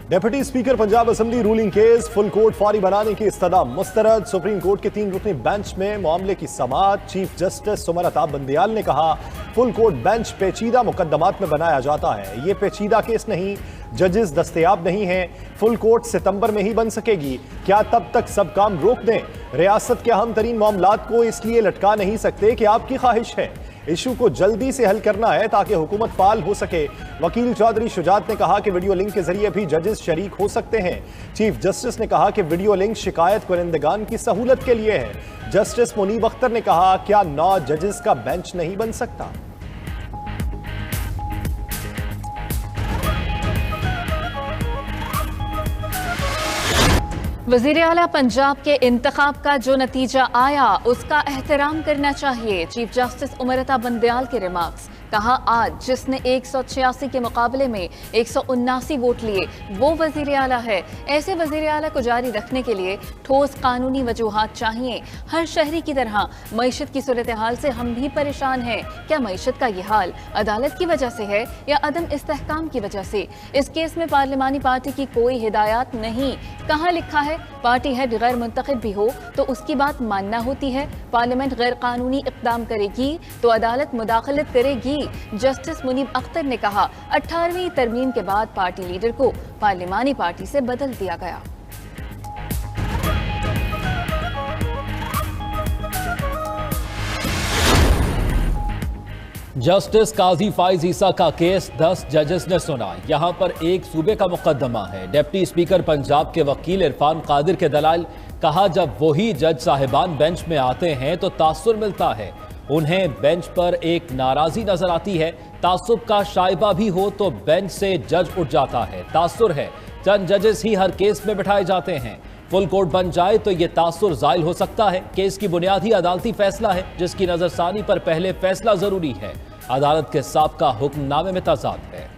Deputy speaker Punjab assembly ruling case full court फौरी बनाने की इस्तदा मुस्तरद। सुप्रीम कोर्ट के 3 रुकनी बेंच में मामले की समाअत। चीफ जस्टिस उमर अता बंदियाल ने कहा, फुल कोर्ट बेंच पेचीदा मुकदमात में बनाया जाता है, ये पेचीदा केस नहीं, जजेस दस्तयाब नहीं हैं। फुल कोर्ट सितंबर में ही बन सकेगी, क्या तब तक सब काम रोक दें? रियासत के अहम तरीन मामलात को इसलिए लटका नहीं सकते कि आपकी ख्वाहिश है, इशू को जल्दी से हल करना है ताकि हुकूमत फाल हो सके। वकील चौधरी शुजात ने कहा कि वीडियो लिंक के जरिए भी जजेस शरीक हो सकते हैं। चीफ जस्टिस ने कहा कि वीडियो लिंक शिकायत कुरिंदगान की सहूलत के लिए है। जस्टिस मुनीब अख्तर ने कहा, क्या 9 जजेस का बेंच नहीं बन सकता? वज़ीर आला पंजाब के इंतखाब का जो नतीजा आया उसका एहतराम करना चाहिए। चीफ जस्टिस उमर अता बंदियाल के रिमार्क्स। कहा, आज जिसने 186 के मुकाबले में 179 वोट लिए वो वज़ीर आला है। ऐसे वज़ीर आला को जारी रखने के लिए ठोस कानूनी वजूहात चाहिए। हर शहरी की तरह मईशत की सूरत हाल से हम भी परेशान हैं। क्या मईशत का ये हाल अदालत की वजह से है या अदम इस्तेहकाम की वजह से? इस केस में पार्लिमानी पार्टी की कोई हिदायत नहीं। कहाँ लिखा है पार्टी हेड गैर मुंतखब भी हो तो उसकी बात मानना होती है? पार्लियामेंट गैर कानूनी इक़दाम करेगी तो अदालत मुदाखलत करेगी। जस्टिस मुनीब अख्तर ने कहा, 18वीं तरमीम के बाद पार्टी लीडर को पार्लिमानी पार्टी से बदल दिया गया। जस्टिस काजी फाइज ईसा का केस 10 जजेस ने सुना। यहां पर एक सूबे का मुकदमा है। डिप्टी स्पीकर पंजाब के वकील इरफान कादिर के दलाइल। कहा, जब वही जज साहिबान बेंच में आते हैं तो तासुर मिलता है, उन्हें बेंच पर एक नाराजगी नजर आती है। तासुब का शाइबा भी हो तो बेंच से जज उठ जाता है। तासुर है, चंद जजेस ही हर केस में बिठाए जाते हैं। फुल कोर्ट बन जाए तो यह तासुर जायल हो सकता है। केस की बुनियाद ही अदालती फैसला है, जिसकी नजरसानी पर पहले फैसला जरूरी है। अदालत के साबका हुक्मनामे में तजाद है।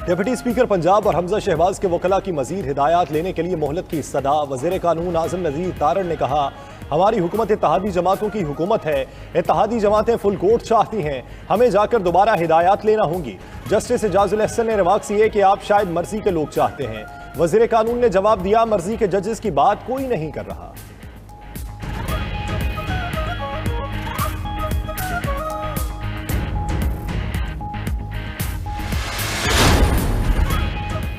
डिप्टी स्पीकर पंजाब और हमजा शहबाज के वकला की मजीद हिदायत लेने के लिए मोहलत की सदा। वज़ीर कानून आज़म नज़ीर तारड़ ने कहा, हमारी हुकूमत इत्तेहादी जमातों की हुकूमत है, इत्तेहादी जमातें फुल कोर्ट चाहती हैं, हमें जाकर दोबारा हिदायत लेना होंगी। जस्टिस एजाजुल अहसन ने रिमार्क्स किए कि आप शायद मर्जी के लोग चाहते हैं। वज़ीर कानून ने जवाब दिया, मर्जी के जजेस की बात कोई नहीं कर रहा।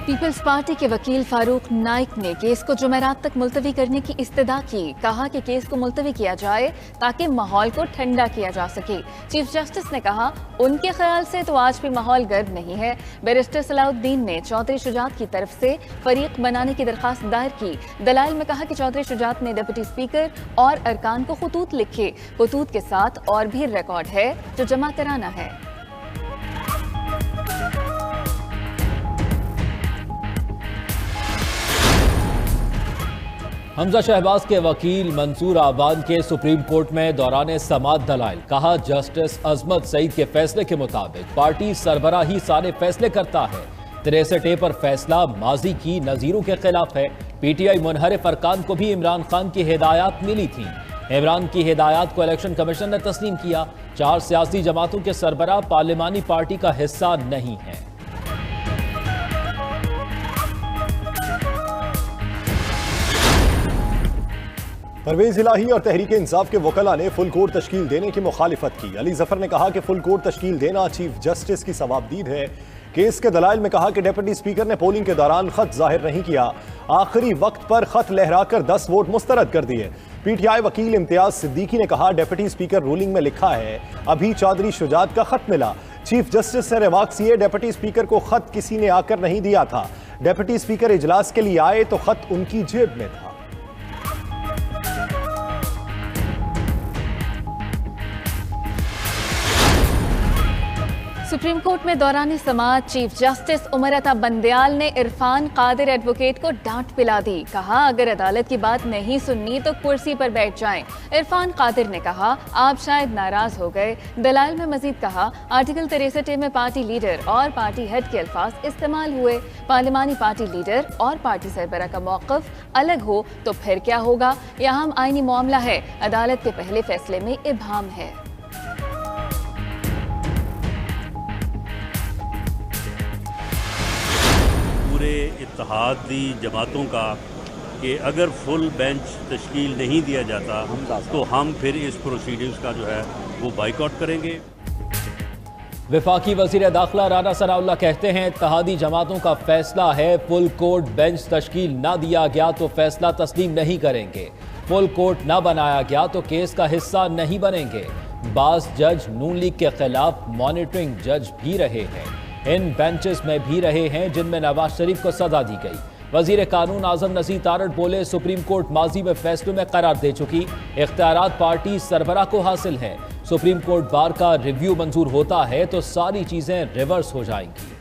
पीपल्स पार्टी के वकील फारूक नाइक ने केस को जुमेरात तक मुलतवी करने की इस्तदा की। कहा कि केस को मुलतवी किया जाए ताकि माहौल को ठंडा किया जा सके। चीफ जस्टिस ने कहा, उनके ख्याल से तो आज भी माहौल गर्म नहीं है। बैरिस्टर सलाउद्दीन ने चौधरी शुजात की तरफ से फरीक बनाने की दरखास्त दायर की। दलाइल में कहा कि चौधरी शुजात ने डिप्टी स्पीकर और अरकान को खतूत लिखे। खतूत के साथ और भी रिकॉर्ड है जो जमा कराना है। हमजा शहबाज के वकील मंसूर आवान के सुप्रीम कोर्ट में दौरान समाअत दलाइल। कहा, जस्टिस अजमत सईद के फैसले के मुताबिक पार्टी सरबराही सारे फैसले करता है। 63A पर फैसला माजी की नजीरों के खिलाफ है। PTI मुनहरिफ अरकान को भी इमरान खान की हिदायत मिली थी। इमरान की हिदायत को इलेक्शन कमीशन ने तस्लीम किया। 4 सियासी जमातों के सरबराह पार्लिमानी पार्टी का हिस्सा नहीं है। परवेज इलाही और तहरीक इंसाफ के वकला ने फुल कोर्ट तश्कील देने की मुखालिफत की। अली जफर ने कहा कि फुल कोर्ट तश्कील देना चीफ जस्टिस की सवाबदीद है। केस के दलाइल में कहा कि डिप्टी स्पीकर ने पोलिंग के दौरान खत जाहिर नहीं किया, आखिरी वक्त पर खत लहराकर 10 वोट मुस्तरद कर दिए। PTI वकील इम्तियाज सिद्दीकी ने कहा, डिप्टी स्पीकर रूलिंग में लिखा है, अभी चौधरी शुजात का खत मिला। चीफ जस्टिस ने रिमार्क्स किए, डिप्टी स्पीकर को खत किसी ने आकर नहीं दिया था। डिप्टी स्पीकर इजलास के लिए आए तो खत उनकी जेब में था। सुप्रीम कोर्ट में दौरान समाअत चीफ जस्टिस उमर अता बंदियाल ने इरफान कादिर एडवोकेट को डांट पिला दी। कहा, अगर अदालत की बात नहीं सुननी तो कुर्सी पर बैठ जाएं। इरफान कादिर ने कहा, आप शायद नाराज हो गए। दलाइल में मजीद कहा, आर्टिकल 63A में पार्टी लीडर और पार्टी हेड के अल्फाज इस्तेमाल हुए। पार्लिमानी पार्टी लीडर और पार्टी सरबराह का मौक़िफ़ अलग हो तो फिर क्या होगा? यह हम आईनी मामला है, अदालत के पहले फैसले में इब्हाम है। मसले इत्तेहादी जमातों का कि अगर फुल बेंच तश्कील नहीं दिया जाता तो हम फिर इस प्रोसीडिंग्स का जो है वो बाइकआउट करेंगे। वफाकी वज़ीर दाखिला राना सनाउल्लाह कहते हैं इत्तेहादी जमातों का फैसला है, फुल कोर्ट बेंच तश्कील ना दिया गया तो फैसला तस्लीम नहीं करेंगे, फुल कोर्ट ना बनाया गया तो केस का हिस्सा नहीं बनेंगे। बास जज नून लीग के खिलाफ मॉनिटरिंग जज भी रहे हैं, इन बेंचेस में भी रहे हैं जिनमें नवाज शरीफ को सजा दी गई। वजीर कानून आजम नसीर तारड़ बोले सुप्रीम कोर्ट माजी में फैसलों में करार दे चुकी, इख्तियारात पार्टी सरबराह को हासिल है। सुप्रीम कोर्ट बार का रिव्यू मंजूर होता है तो सारी चीजें रिवर्स हो जाएंगी।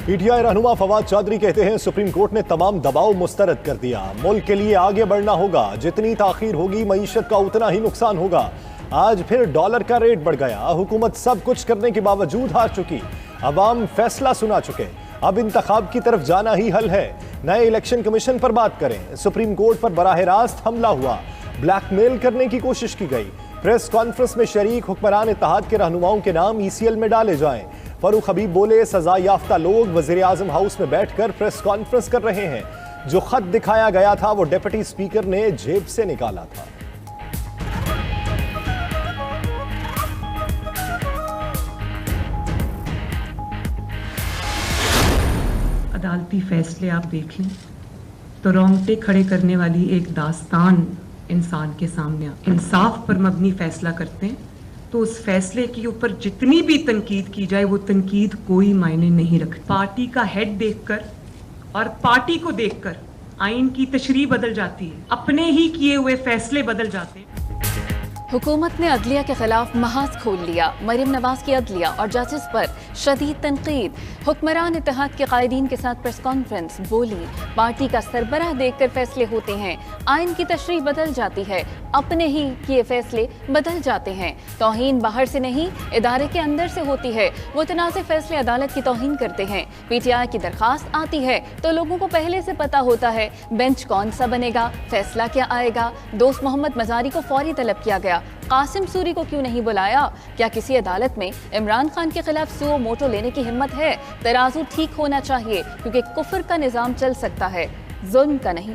पीटीआई रहनुमा फवाद चौधरी कहते हैं सुप्रीम कोर्ट ने तमाम दबाव मुस्तरद कर दिया, मुल्क के लिए आगे बढ़ना होगा, जितनी ताखीर होगी मईशत का उतना ही नुकसान होगा। आज फिर डॉलर का रेट बढ़ गया, हुकूमत सब कुछ करने के बावजूद हार चुकी, अवाम फैसला सुना चुके, अब इंतखाब की तरफ जाना ही हल है। नए इलेक्शन कमीशन पर बात करें, सुप्रीम कोर्ट पर बराह रास्त हमला हुआ, ब्लैकमेल करने की कोशिश की गई। प्रेस कॉन्फ्रेंस में शरीक हुक्मरान इत्तेहाद के रहनुमाओं के नाम ECL में डाले जाएं। फरूख हबीब बोले सजा याफ्ता लोग वजीर आजम हाउस में बैठकर प्रेस कॉन्फ्रेंस कर रहे हैं, जो खत दिखाया गया था वो डिप्टी स्पीकर ने जेब से निकाला था। अदालती फैसले आप देख लें तो रोंगटे खड़े करने वाली एक दास्तान इंसान के सामने। इंसाफ पर मबनी फैसला करते हैं तो उस फैसले के ऊपर जितनी भी तनकीद की जाए वो तनकीद कोई मायने नहीं रखती। पार्टी का हेड देखकर और पार्टी को देखकर आइन की तशरीह बदल जाती है, अपने ही किए हुए फैसले बदल जाते हैं। हुकूमत ने अदलिया के खिलाफ महाज खोल लिया, मरीम नवाज की अदलिया और जजेस पर शदीद तनकीद। हुक्मरान इत्तेहाद के कायदीन के साथ प्रेस कॉन्फ्रेंस, बोली पार्टी का सरबराह देखकर फैसले होते हैं, आइन की तशरीह बदल जाती है, अपने ही किए फैसले बदल जाते हैं। तौहीन बाहर से नहीं इदारे के अंदर से होती है, मुतनाज़ फैसले अदालत की तौहीन करते हैं। PTI की दरखास्त आती है तो लोगों को पहले से पता होता है बेंच कौन सा बनेगा, फैसला क्या आएगा। दोस्त मोहम्मद मजारी को फौरी तलब किया गया, कासिम सूरी को क्यों नहीं बुलाया? क्या किसी अदालत में इमरान खान के खिलाफ सुओ मोटो लेने की हिम्मत है? तराजू ठीक होना चाहिए क्योंकि कुफ्र का निजाम चल सकता है, जुल्म का नहीं।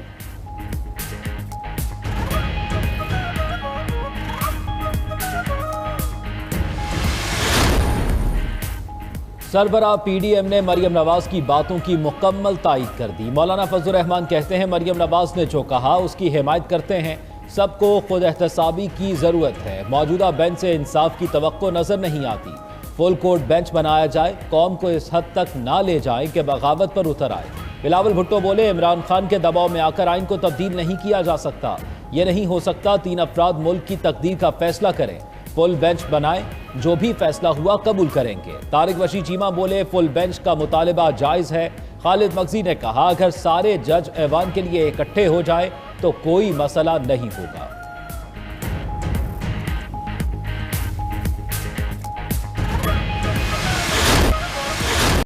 सरबराह PDM ने मरियम नवाज की बातों की मुकम्मल तायीद कर दी। मौलाना फजल रहमान कहते हैं मरियम नवाज ने जो कहा उसकी हिमायत करते हैं, सबको खुद एहतसाबी की ज़रूरत है। मौजूदा बेंच से इंसाफ की तवक्को नज़र नहीं आती, फुल कोर्ट बेंच बनाया जाए, कौम को इस हद तक ना ले जाए कि बगावत पर उतर आए। बिलावल भुट्टो बोले इमरान खान के दबाव में आकर आइन को तब्दील नहीं किया जा सकता, ये नहीं हो सकता 3 अफराद मुल्क की तकदीर का फैसला करें, फुल बेंच बनाए, जो भी फैसला हुआ कबूल करेंगे। तारिक वशी चीमा बोले फुल बेंच का मुतालबा जायज़ है। खालिद मगजी ने कहा अगर सारे जज ऐवान के लिए इकट्ठे हो जाए तो कोई मसला नहीं होगा।